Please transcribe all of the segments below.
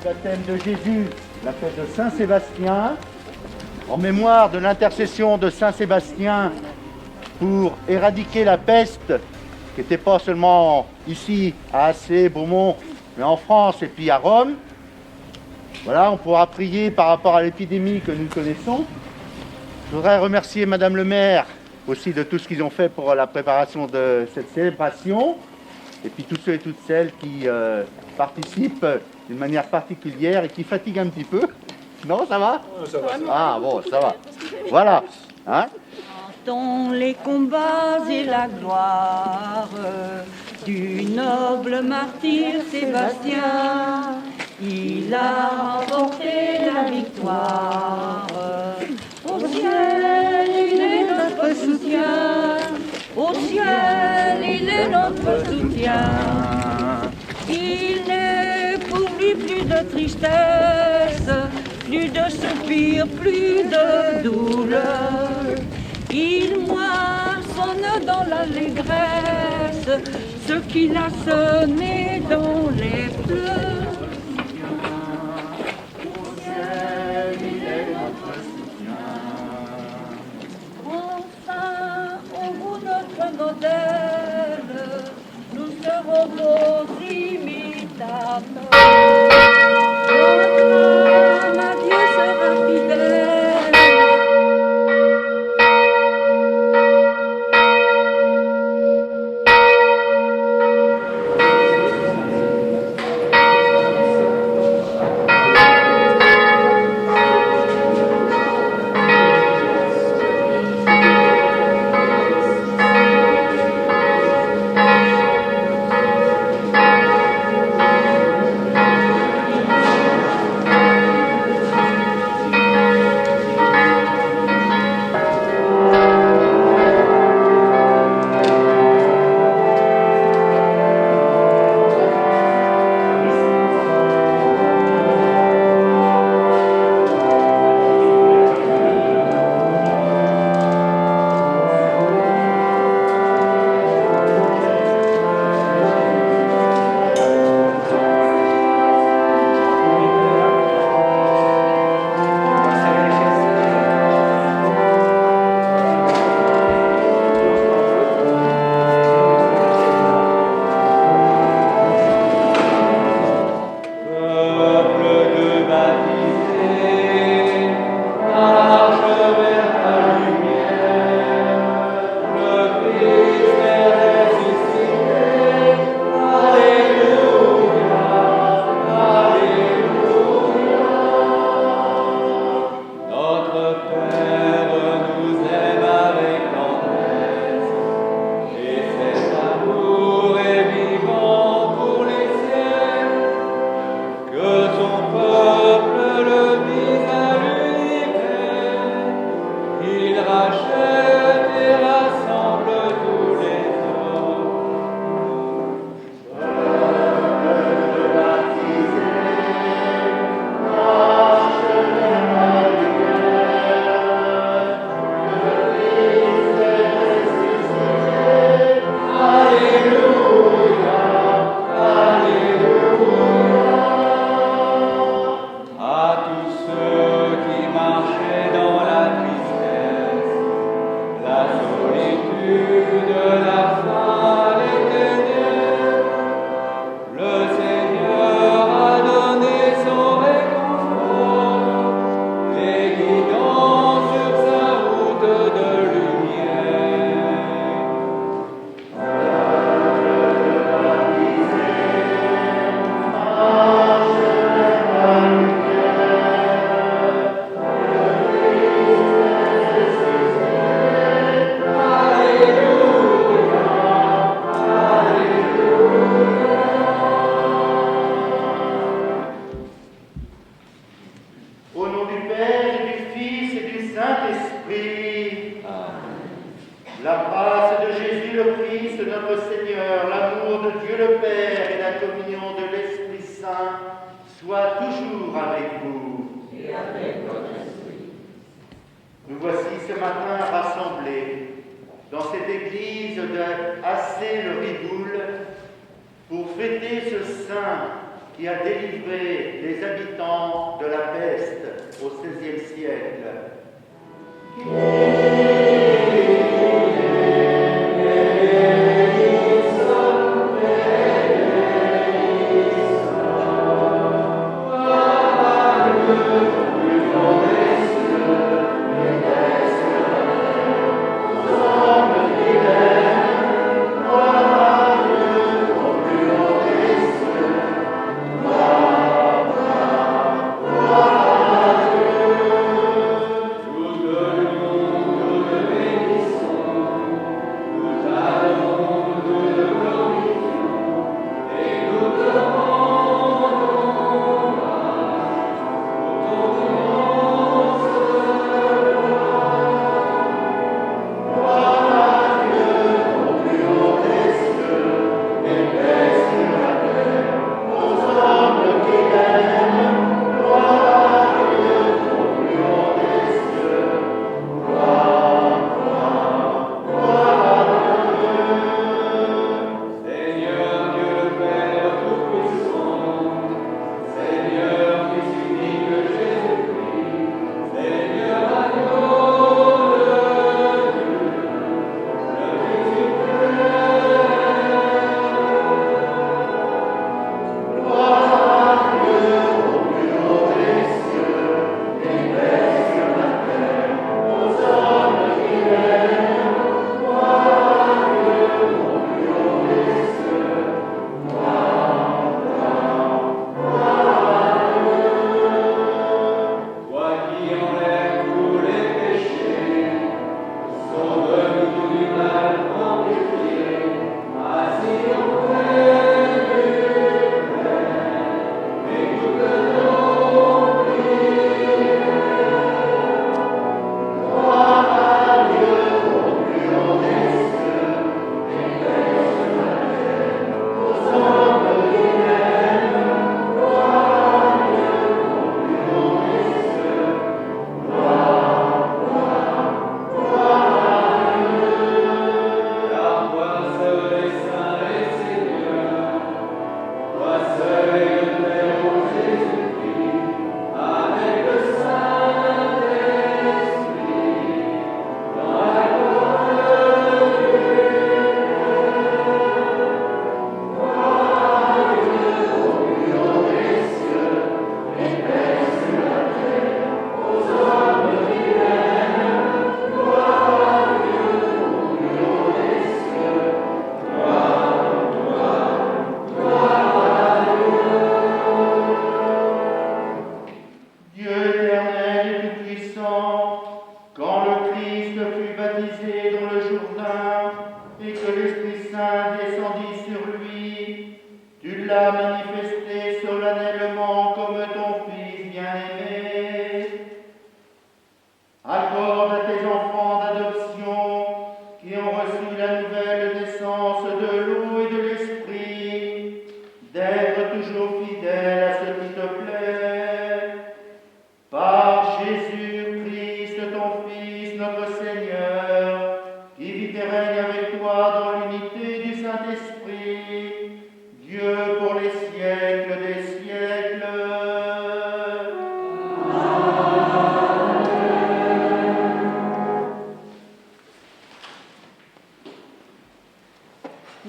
baptême de Jésus, la fête de Saint-Sébastien, en mémoire de l'intercession de Saint-Sébastien pour éradiquer la peste, qui n'était pas seulement ici à Assé, Beaumont, mais en France et puis à Rome. Voilà, on pourra prier par rapport à l'épidémie que nous connaissons. Je voudrais remercier Madame le maire aussi de tout ce qu'ils ont fait pour la préparation de cette célébration, et puis tous ceux et toutes celles qui participent d'une manière particulière et qui fatiguent un petit peu. Non, ça va ? Ça va. Ah bon, ça va. Voilà. Hein ? Chantons les combats et la gloire du noble martyr Sébastien. Il a remporté la victoire. Au ciel, il est notre soutien. Au ciel, il est notre soutien. Il n'est pour lui plus de tristesse, plus de soupirs, plus de douleur. Il moissonne dans l'allégresse ce qu'il a semé dans les fleurs. Au ciel, il est notre soutien. Enfin, au bout de notre modèle, nous serons vos imitateurs. Notre âme à Dieu sera fidèle. Nous voici ce matin rassemblés dans cette église de Assé-le-Riboul pour fêter ce saint qui a délivré les habitants de la peste au XVIe siècle.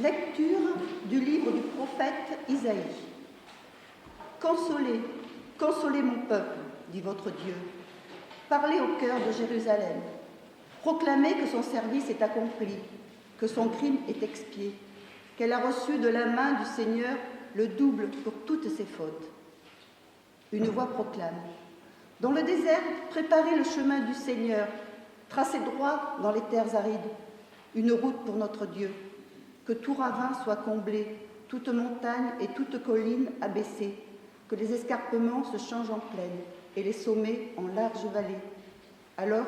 Lecture du livre du prophète Isaïe. Consolez, consolez mon peuple, dit votre Dieu. Parlez au cœur de Jérusalem. Proclamez que son service est accompli, que son crime est expié, qu'elle a reçu de la main du Seigneur le double pour toutes ses fautes. Une voix proclame. Dans le désert, préparez le chemin du Seigneur, tracez droit dans les terres arides, une route pour notre Dieu. Que tout ravin soit comblé, toute montagne et toute colline abaissée, que les escarpements se changent en plaine et les sommets en larges vallées. Alors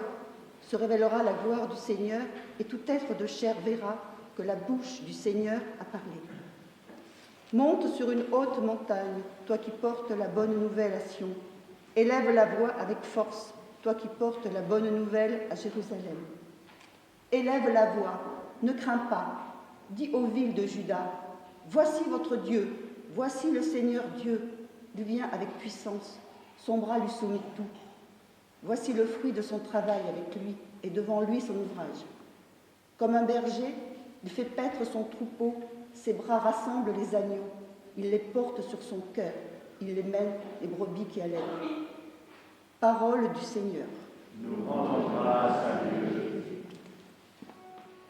se révélera la gloire du Seigneur et tout être de chair verra que la bouche du Seigneur a parlé. Monte sur une haute montagne, toi qui portes la bonne nouvelle à Sion. Élève la voix avec force, toi qui portes la bonne nouvelle à Jérusalem. Élève la voix, ne crains pas. Dis aux villes de Juda, voici votre Dieu, Voici le Seigneur Dieu lui vient avec puissance, son bras lui soumet tout. Voici le fruit de son travail avec lui, et devant lui son ouvrage. Comme un berger, il fait paître son troupeau, ses bras rassemblent les agneaux, il les porte sur son cœur, il les mène, les brebis qui allègrent. Parole du Seigneur. Nous rendons grâce à Dieu.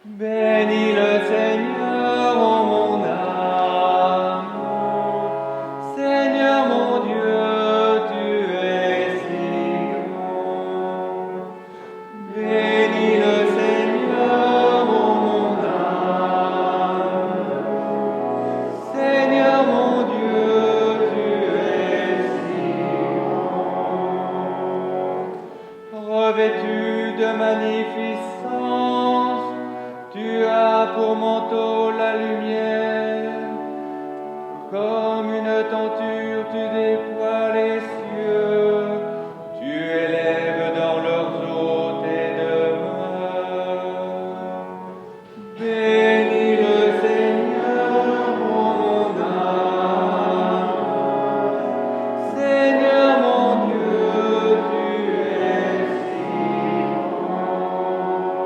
Bénis le Seigneur, ô mon âme. Seigneur mon Dieu, tu es si grand. Bénis le Seigneur, ô mon âme. Seigneur mon Dieu, tu es si grand. Revêtu de magnificence, tu as pour manteau la lumière. Comme une tenture, tu déploies les cieux, tu élèves dans leurs hauts tes demeures. Bénis le Seigneur, mon âme. Seigneur mon Dieu, tu es si grand.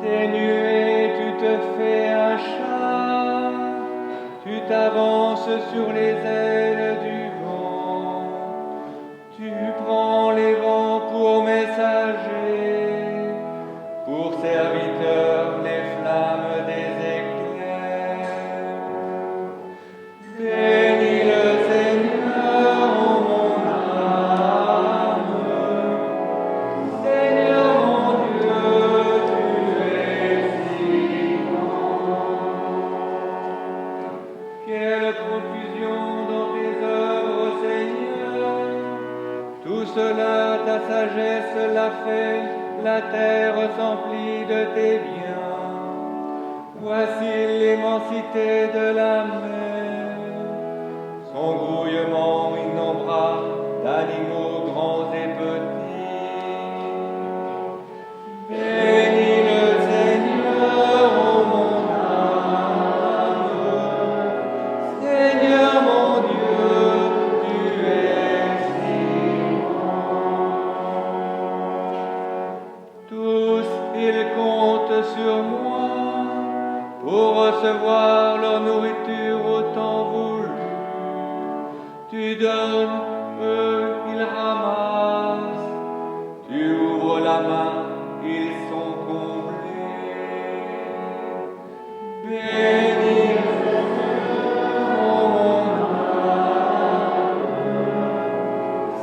Des nuées, tu te fais un char, tu t'avances sur les ailes du vent, tu prends les vents pour messagers, pour serviteurs les flammes des éclairs. Bénis le Seigneur, ô mon âme. Seigneur mon Dieu, tu es si grand. Quelle profusion dans tes œuvres, Seigneur. Tout cela, ta sagesse l'a fait, la terre s'emplit de tes biens. Voici l'immensité de la mer, son grouillement innombrable d'animaux grands et petits. Bénis le Seigneur, ô mon âme. Seigneur mon Dieu, tu es si grand. Tous ils comptent sur moi pour recevoir leur nourriture au temps voulu. Tu donnes, eux ils ramassent. Tu ouvres la main, ils sont comblés. Bénis le Seigneur, ô mon âme.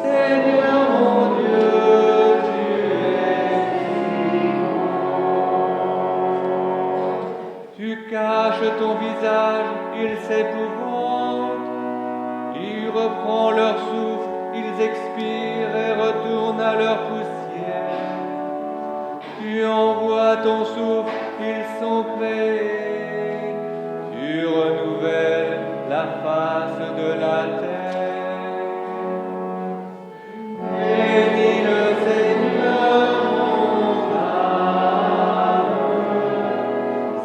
Seigneur mon Dieu, tu es si grand. Tu caches ton visage, ils s'épouvantent. Il reprend leur souffle, ils expirent et retournent à leur poussière. Tu envoies ton souffle, ils sont créés. Tu renouvelles la face de la terre. Bénis le Seigneur, mon âme.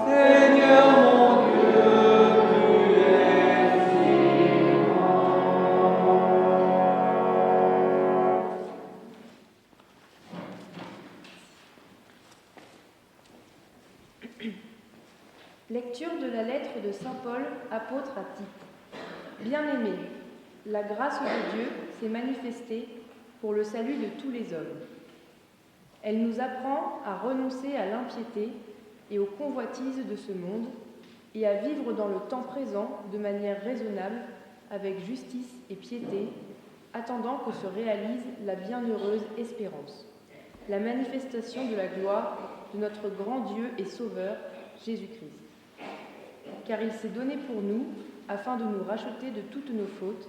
Seigneur mon Dieu, tu es si Lecture de la lettre de saint Paul, apôtre à Tite. Bien-aimés, la grâce de Dieu s'est manifestée pour le salut de tous les hommes. Elle nous apprend à renoncer à l'impiété et aux convoitises de ce monde et à vivre dans le temps présent de manière raisonnable, avec justice et piété, attendant que se réalise la bienheureuse espérance, la manifestation de la gloire de notre grand Dieu et Sauveur, Jésus-Christ. Car il s'est donné pour nous, afin de nous racheter de toutes nos fautes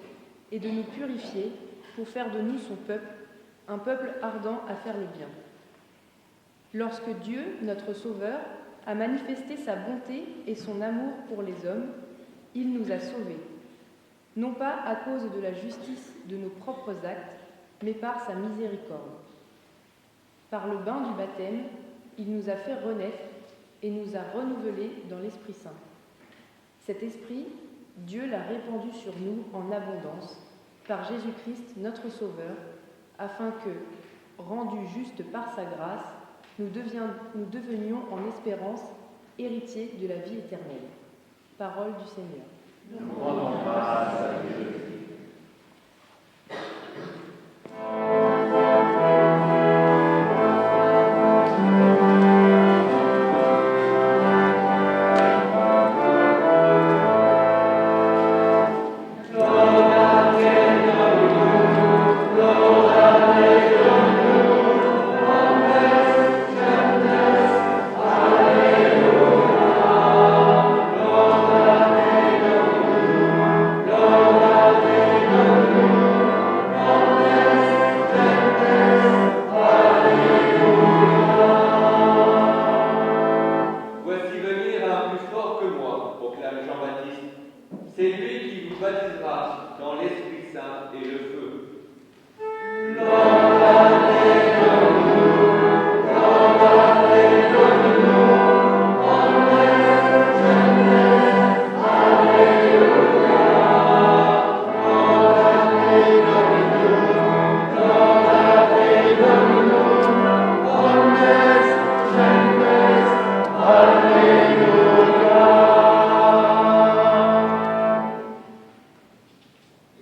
et de nous purifier pour faire de nous son peuple, un peuple ardent à faire le bien. Lorsque Dieu, notre Sauveur, a manifesté sa bonté et son amour pour les hommes, il nous a sauvés, non pas à cause de la justice de nos propres actes, mais par sa miséricorde. Par le bain du baptême, il nous a fait renaître et nous a renouvelés dans l'Esprit Saint. Cet Esprit, Dieu l'a répandue sur nous en abondance, par Jésus-Christ notre Sauveur, afin que, rendus justes par sa grâce, nous devenions en espérance héritiers de la vie éternelle. Parole du Seigneur. Nous rendons grâce à Dieu.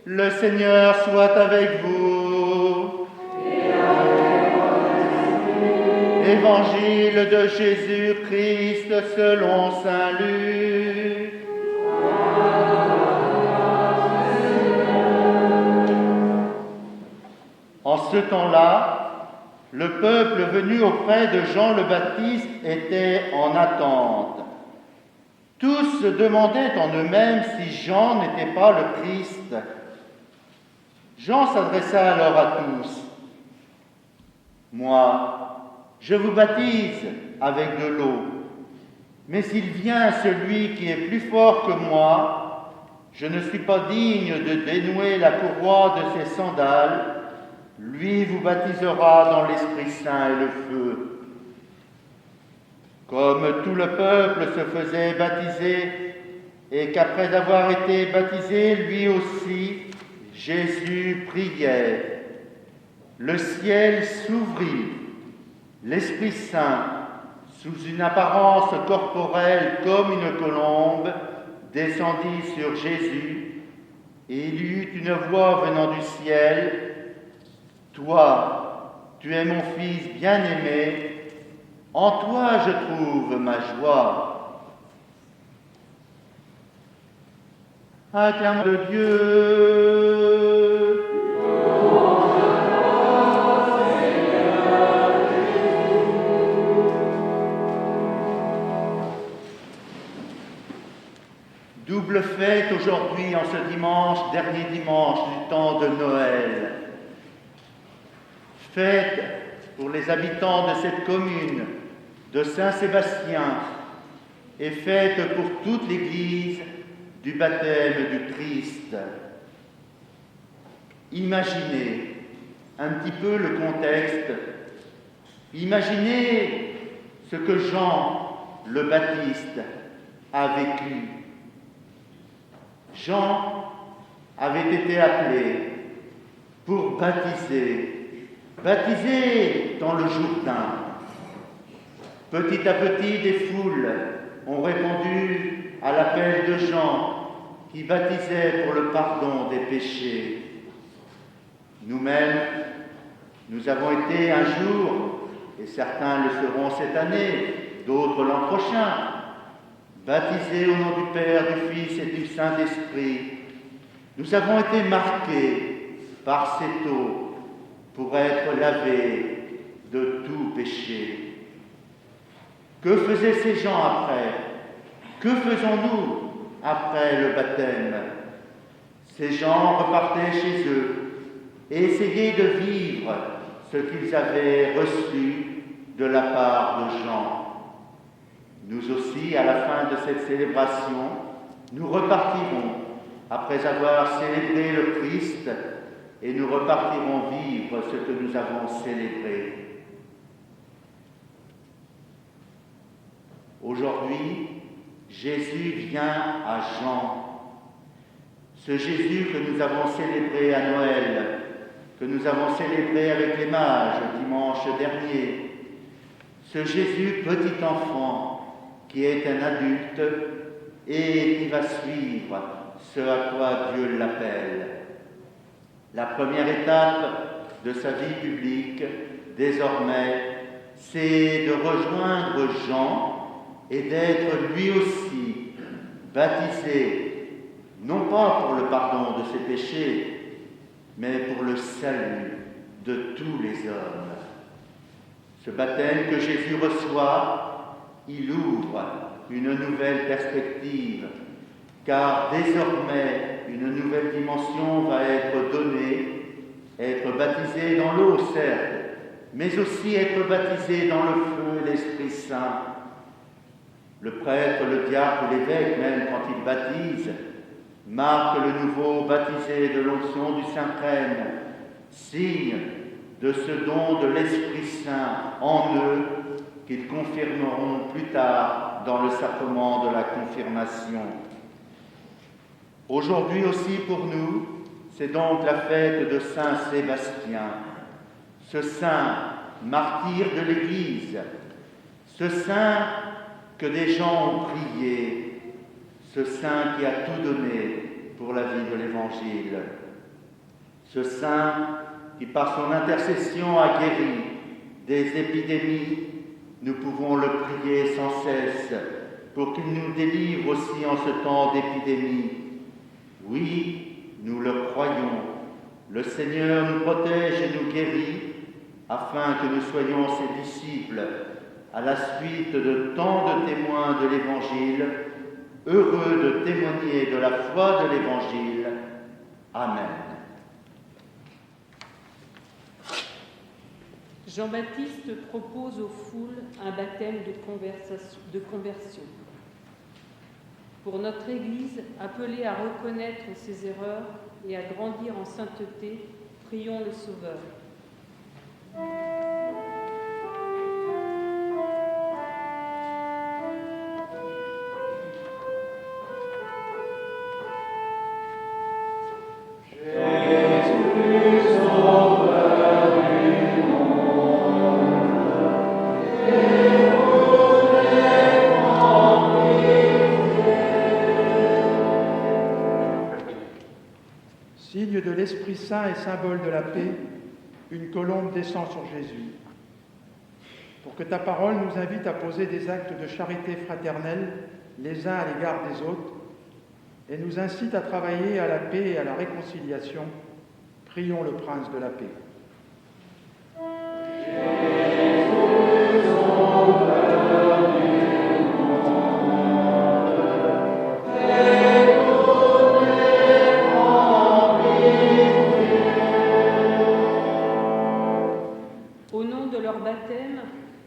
Le Seigneur soit avec vous. Évangile de Jésus-Christ selon saint Luc. En ce temps-là, le peuple venu auprès de Jean le Baptiste était en attente. Tous se demandaient en eux-mêmes si Jean n'était pas le Christ. Jean s'adressa alors à tous. « Moi, je vous baptise avec de l'eau, mais s'il vient celui qui est plus fort que moi, je ne suis pas digne de dénouer la courroie de ses sandales. Lui vous baptisera dans l'Esprit Saint et le feu. » Comme tout le peuple se faisait baptiser, et qu'après avoir été baptisé, lui aussi, Jésus priait. Le ciel s'ouvrit, l'Esprit Saint, sous une apparence corporelle comme une colombe, descendit sur Jésus, et il y eut une voix venant du ciel. « Toi, tu es mon Fils bien-aimé, en toi je trouve ma joie. » Acclamons de Dieu. Double fête aujourd'hui en ce dimanche, dernier dimanche du temps de Noël. Fête pour les habitants de cette commune de Saint-Sébastien et fête pour toute l'Église du baptême du Christ. Imaginez un petit peu le contexte. Imaginez ce que Jean le Baptiste a vécu. Jean avait été appelé pour baptiser dans le Jourdain. Petit à petit, des foules ont répondu à l'appel de Jean qui baptisait pour le pardon des péchés. Nous-mêmes, nous avons été un jour, et certains le seront cette année, d'autres l'an prochain, baptisés au nom du Père, du Fils et du Saint-Esprit. Nous avons été marqués par cette eau pour être lavés de tout péché. Que faisaient ces gens après? Que faisons-nous après le baptême? Ces gens repartaient chez eux et essayaient de vivre ce qu'ils avaient reçu de la part de Jean. Nous aussi, à la fin de cette célébration, nous repartirons après avoir célébré le Christ et nous repartirons vivre ce que nous avons célébré. Aujourd'hui, Jésus vient à Jean ce Jésus que nous avons célébré à Noël, que nous avons célébré avec les mages dimanche dernier, ce Jésus petit enfant qui est un adulte et qui va suivre ce à quoi Dieu l'appelle. La première étape de sa vie publique, désormais, c'est de rejoindre Jean et d'être lui aussi baptisé, non pas pour le pardon de ses péchés, mais pour le salut de tous les hommes. Ce baptême que Jésus reçoit, il ouvre une nouvelle perspective, car désormais une nouvelle dimension va être donnée, être baptisé dans l'eau certes, mais aussi être baptisé dans le feu et l'Esprit Saint. Le prêtre, le diacre ou l'évêque, même quand il baptise, marque le nouveau baptisé de l'onction du Saint-Prêtre, signe de ce don de l'Esprit Saint en eux qu'ils confirmeront plus tard dans le sacrement de la confirmation. Aujourd'hui aussi pour nous, c'est donc la fête de Saint Sébastien, ce saint martyr de l'Église, ce saint que des gens ont prié, ce saint qui a tout donné pour la vie de l'Évangile, ce saint qui par son intercession a guéri des épidémies. Nous pouvons le prier sans cesse pour qu'il nous délivre aussi en ce temps d'épidémie. Oui, nous le croyons, le Seigneur nous protège et nous guérit afin que nous soyons ses disciples à la suite de tant de témoins de l'Évangile, heureux de témoigner de la foi de l'Évangile. Amen. Jean-Baptiste propose aux foules un baptême de conversion. Pour notre Église, appelée à reconnaître ses erreurs et à grandir en sainteté, prions le Sauveur. Signe de l'Esprit Saint et symbole de la paix, une colombe descend sur Jésus. Pour que ta parole nous invite à poser des actes de charité fraternelle les uns à l'égard des autres et nous incite à travailler à la paix et à la réconciliation, prions le Prince de la paix.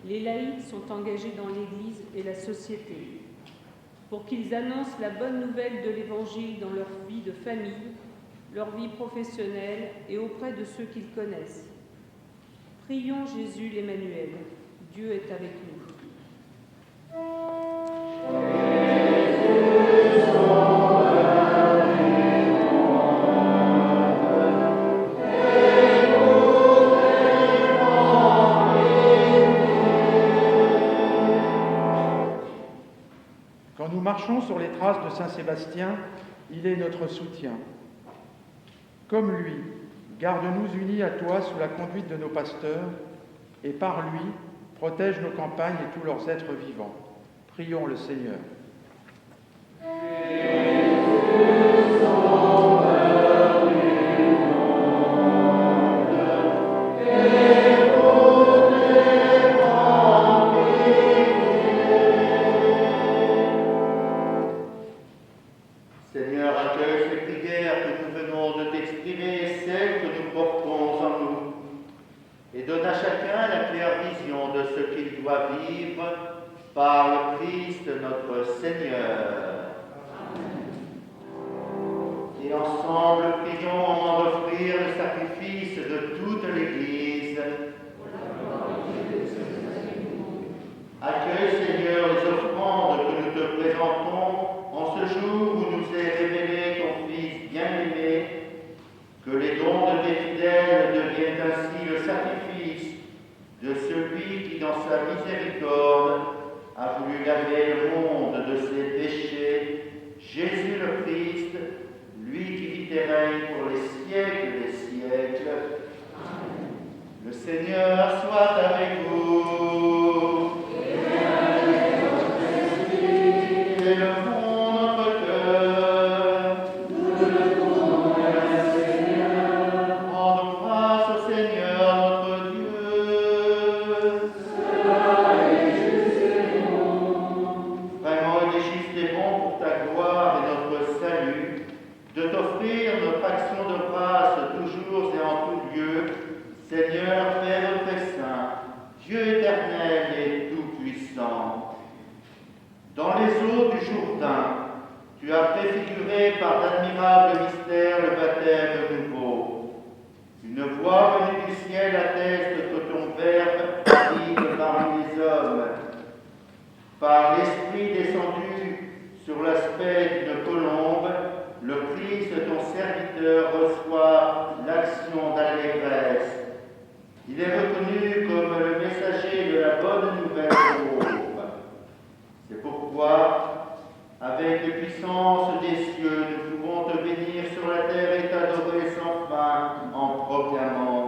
Les laïcs sont engagés dans l'Église et la société pour qu'ils annoncent la bonne nouvelle de l'Évangile dans leur vie de famille, leur vie professionnelle et auprès de ceux qu'ils connaissent. Prions Jésus l'Emmanuel. Dieu est avec nous. Quand nous marchons sur les traces de Saint Sébastien, il est notre soutien. Comme lui, garde-nous unis à toi sous la conduite de nos pasteurs, et par lui, protège nos campagnes et tous leurs êtres vivants. Prions le Seigneur. Seigneur, accueille ces prières que nous venons de t'exprimer et celles que nous portons en nous, et donne à chacun la claire vision de ce qu'il doit vivre par le Christ notre les dons de tes fidèles deviennent ainsi le sacrifice de celui qui, dans sa miséricorde, a voulu laver le monde de ses péchés, Jésus le Christ, lui qui vit et règne pour les siècles des siècles. Le Seigneur soit avec vous. Élevons notre cœur. Rendons grâce au Seigneur notre Dieu. Vraiment, il est juste et bon pour ta gloire et notre salut de t'offrir notre action de grâce toujours et en tout lieu, Seigneur, Père très saint, Dieu éternel et tout-puissant. Dans les eaux du Jourdain, tu as préfiguré par d'admirables mystères le baptême nouveau. Une voix venue du ciel atteste que ton Verbe vive parmi les hommes. Par l'Esprit descendu sur l'aspect d'une colombe, le Christ, ton serviteur, reçoit l'action d'allégresse. Il est reconnu comme le messager de la bonne nouvelle pauvre. C'est pourquoi, avec les puissances des cieux, nous pouvons te bénir sur la terre et t'adorer sans fin en proclamant.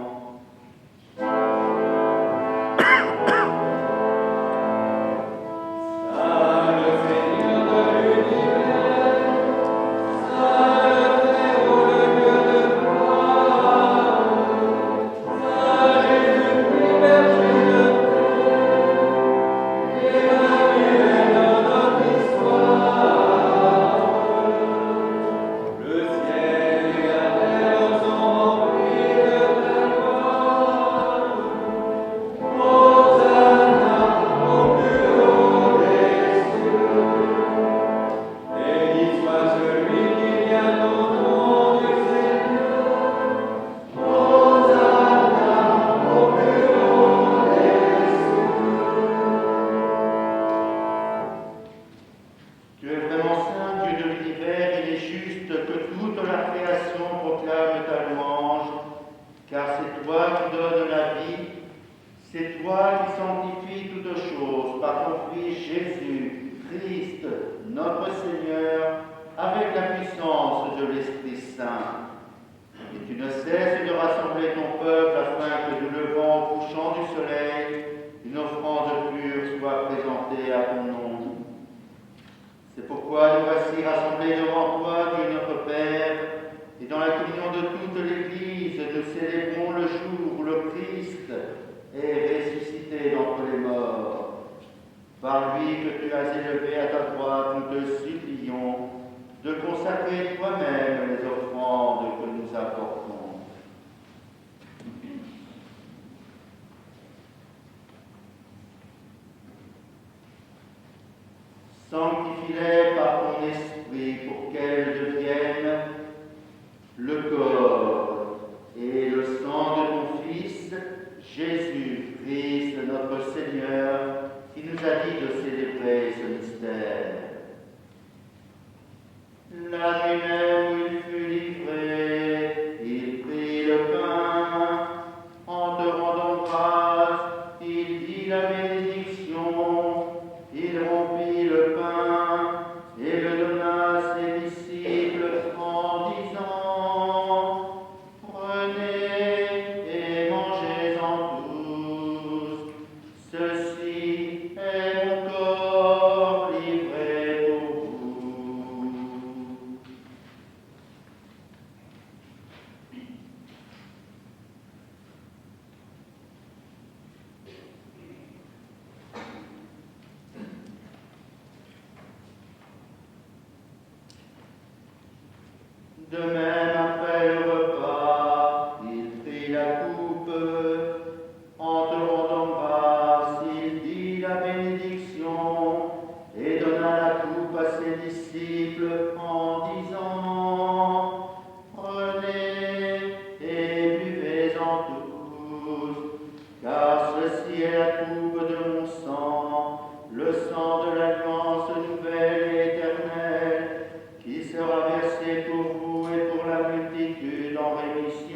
Sanctifie-les par ton esprit pour qu'elles deviennent le corps et le sang de ton Fils, Jésus-Christ, notre Seigneur, qui nous a dit de célébrer ce mystère. La nuit même où il fut livré, il prit le pain, en te rendant grâce, il dit la bénédiction, il rompit le pain et le donna à ses disciples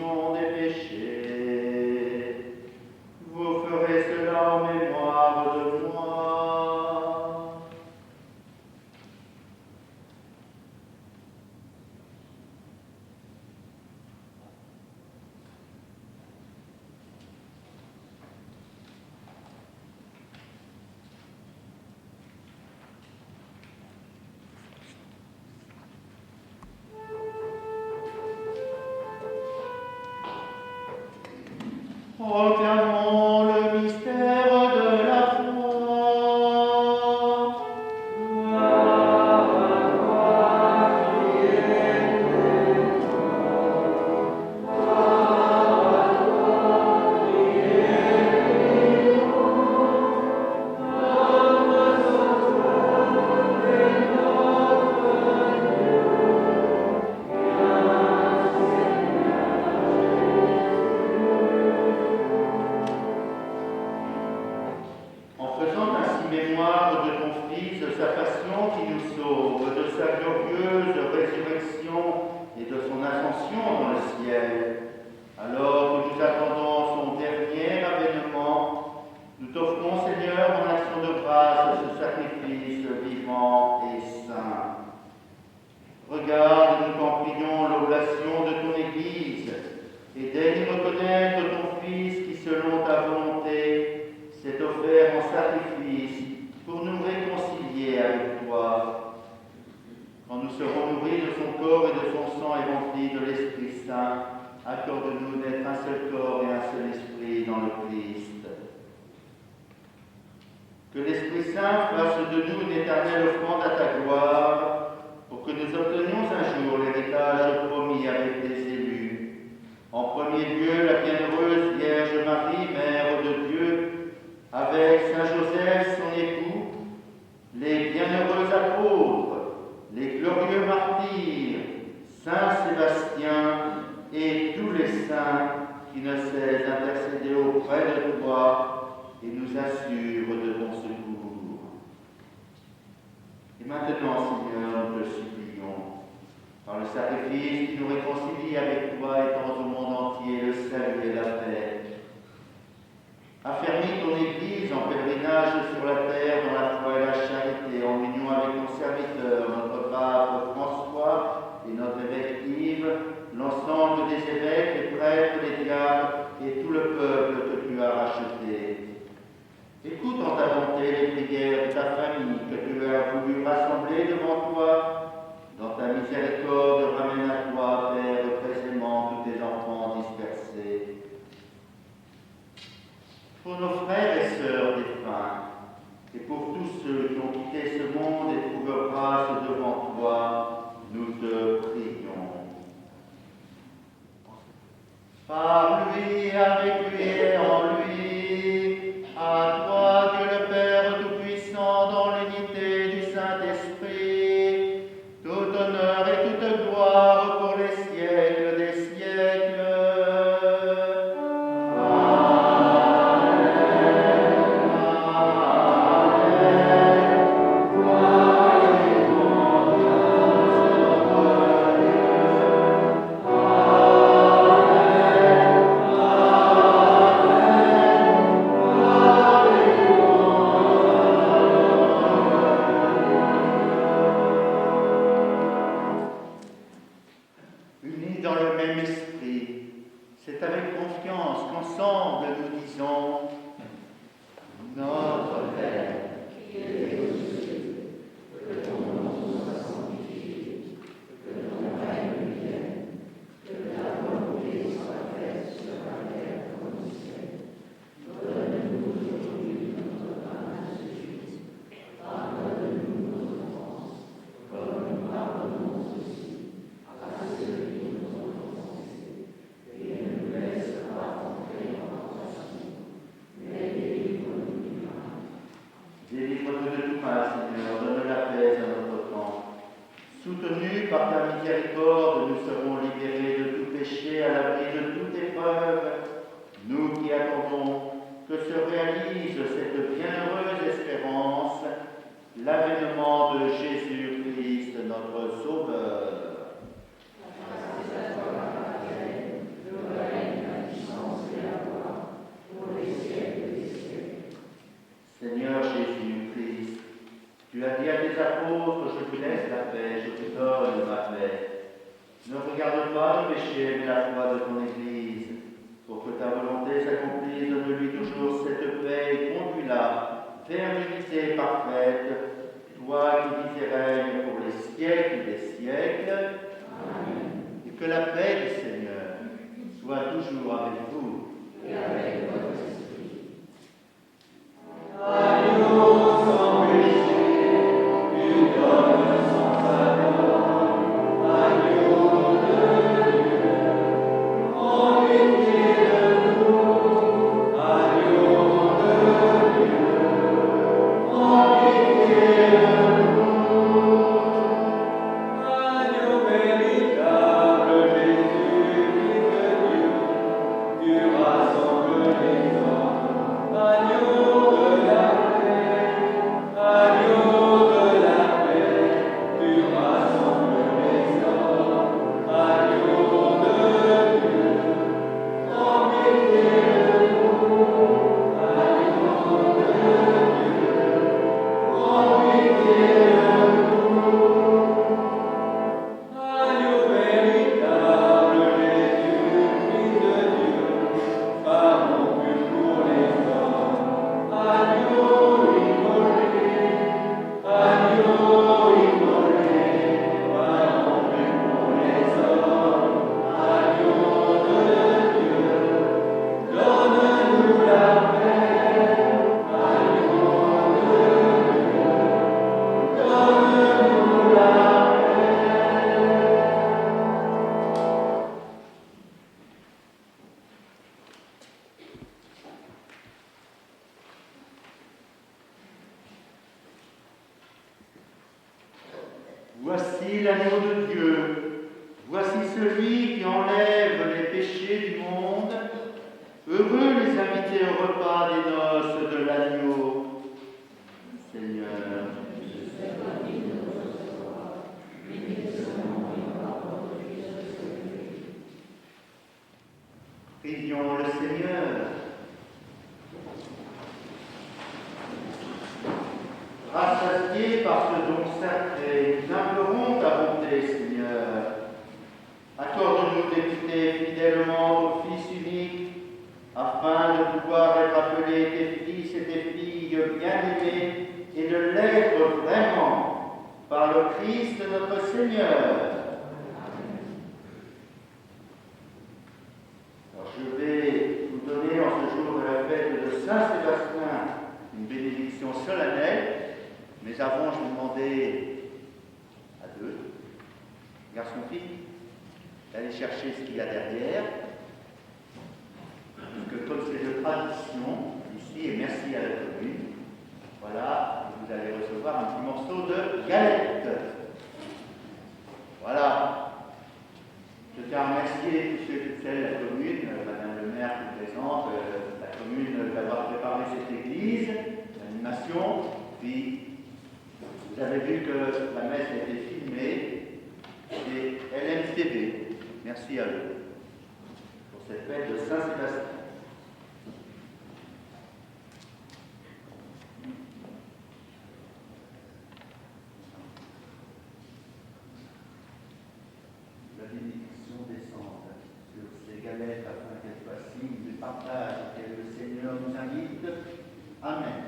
rémission des péchés. Vous ferez cela en mémoire de moi. Proclamons le mystère de la foi. En faisant ainsi mémoire de ton Fils, de sa passion qui nous sauve, de sa glorieuse résurrection et de son ascension dans le ciel, alors que nous attendons son dernier avènement, nous t'offrons, Seigneur, en action de grâce, ce sacrifice vivant et saint. Regarde, nous t'en prions, l'oblation de ton Église, et daigne reconnaître ton Fils qui, selon ta volonté, s'est offert en sacrifice pour nous réconcilier avec toi. Quand nous serons nourris de son corps et de son sang et remplis de l'Esprit Saint, accorde-nous d'être un seul corps et un seul esprit dans le Christ. Que l'Esprit Saint fasse de nous une éternelle offrande à ta gloire, pour que nous obtenions un jour l'héritage promis avec les élus. En premier lieu, la bienheureuse Vierge Marie, Mère de Dieu, avec Saint Joseph, son époux, les bienheureux apôtres, les glorieux martyrs, Saint Sébastien et tous les saints qui ne cessent d'intercéder auprès de toi et nous assurent de ton secours. Et maintenant, Seigneur, nous te supplions, par le sacrifice qui nous réconcilie avec toi et dans au monde entier le salut et la paix, affermis ton Église en pèlerinage sur la terre dans la foi et la charité, en union avec ton serviteur, notre pape François et notre évêque Yves, l'ensemble des évêques, les prêtres, les diacres et tout le peuple que tu as racheté. Écoute en ta bonté les prières de ta famille que tu as voulu rassembler devant toi. Dans ta miséricorde, ramène à toi, Père, précisément tous tes enfants dispersés. Pour nos frères et sœurs défunts, et pour tous ceux qui ont quitté ce monde et trouvent grâce devant toi, nous te prions. Par lui, avec lui et en lui, à toi, Dieu le Père Tout-Puissant, dans l'unité du Saint-Esprit, tout honneur et toute gloire pour les siècles des siècles. Unis dans le même esprit, c'est avec confiance qu'ensemble nous disons Notre Père, qui es aux cieux, que ton nom soit sanctifié, que ton règne vienne, que ta volonté soit faite sur la terre comme au ciel. Donne-nous aujourd'hui notre pain insuffisant. Pardonne-nous nos offenses, comme nous pardonnons aussi à ceux qui nous ont offensés. Et ne nous laisse pas entrer en tentation, mais délivre-nous du mal. Délivre-nous de tout mal, Seigneur, donne la paix à notre temps. Soutenus par ta miséricorde, nous serons libérés de tout péché, à l'abri de toute épreuve. Nous qui attendons que se réalise cette bienheureuse espérance, l'avènement de Jésus-Christ, notre Sauveur. Grâce à toi, Père, soit avec vous. Et avec votre esprit. Agneau sans péché, tu donnes sans faveur. Agneau de Dieu, en pitié de nous. Agneau de Dieu, en pitié de nous. Agneau véritable, Jésus, Fils de Dieu, tu rassembles les hommes. Agneau de la paix, agneau de la paix, tu rassembles les hommes. Agneau de Dieu, en pitié de nous. Agneau de Dieu, en pitié de nous. Agneau véritable, Jésus, Fils de Dieu, pardon pur pour les hommes. Agneau immolé, pardon pur pour les hommes. Agneau de Dieu, donne-nous la paix. Agneau de Dieu, donne-nous la paix. Voici l'agneau de Dieu. Voici celui qui enlève les péchés du monde. Heureux les invités au repas des noces de l'agneau. Seigneur, prions le Seigneur. Rassasiés par ce don sacré, nous implorons ta bonté, Seigneur. Accorde-nous d'écouter fidèlement ton Fils unique, afin de pouvoir être appelés tes fils et tes filles bien-aimés, et de l'être vraiment, par le Christ notre Seigneur. Alors je vais vous donner en ce jour de la fête de Saint-Sébastien une bénédiction solennelle. Mais avant, je vais demander à deux, garçon-fille, d'aller chercher ce qu'il y a derrière. Donc, comme c'est de tradition ici, et merci à la commune, voilà, vous allez recevoir un petit morceau de galette. Voilà. Je tiens à remercier tous ceux et toutes celles de la commune, Madame le maire qui présente, la commune d'avoir préparé cette église, l'animation, puis vous avez vu que la messe a été filmée et LMTV. Merci à eux pour cette fête de Saint-Sébastien. La bénédiction descende sur ces galettes afin qu'elles fassent signe du partage auquel le Seigneur nous invite. Amen.